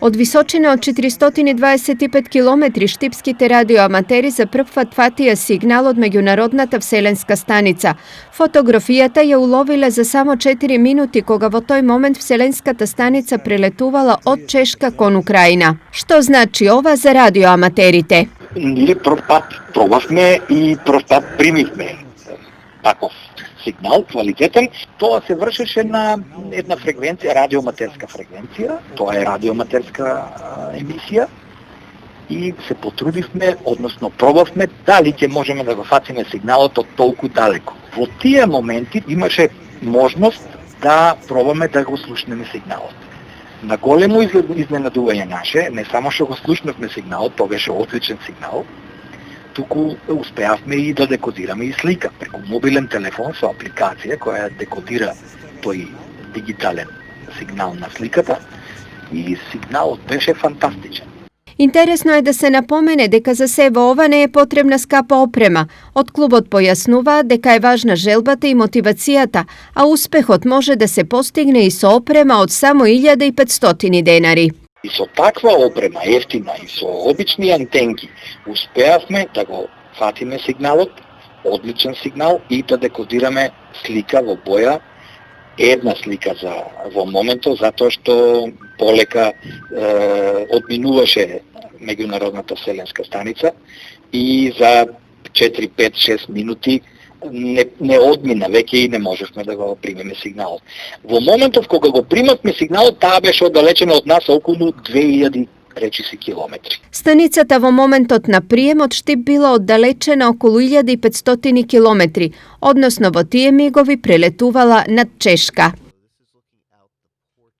Од височина од 425 километри штипските радиоаматери за прв пат фатија сигнал од меѓународната вселенска станица. Фотографијата ја уловиле за само 4 минути кога во тој момент вселенската станица прелетувала од Чешка кон Украина. Што значи ова за радиоаматерите? Ние прв пат пробавме и прв пат примивме таков сигнал, квалитетен. Тоа се вршеше на една фреквенција, радиоаматерска фреквенција. Тоа е радиоаматерска емисија. И се потрудивме, односно пробавме дали ќе можеме да го фатиме сигналот од толку далеко. Во тие моменти имаше можност да пробаме да го слушнеме сигналот. На големо изненадување наше, не само што го слушнавме сигналот, тоа беше одличен сигнал, туку успеавме и да декодираме и слика преку мобилен телефон со апликација која декодира тој дигитален сигнал на сликата и сигналот беше фантастичен. Интересно е да се напомене дека за се во ова не е потребна скапа опрема. Од клубот појаснуваат дека е важна желбата и мотивацијата, а успехот може да се постигне и со опрема од само 1500 денари. И со таква опрема, ефтина и со обични антенки, успеавме да го фатиме сигналот, одличен сигнал, и да декодираме слика во боја, една слика во моментот, затоа што полека одминуваше меѓународната вселенска станица и за 4, 5, 6 минути не одмина веќе и не можевме да го примеме сигналот. Во моментов кога го примавме сигналот, таа беше оддалечена од нас околу 2000 речиси километри. Станицата во моментот на прием од Штип била оддалечена околу 1500 километри, односно во тие мигови прелетувала над Чешка.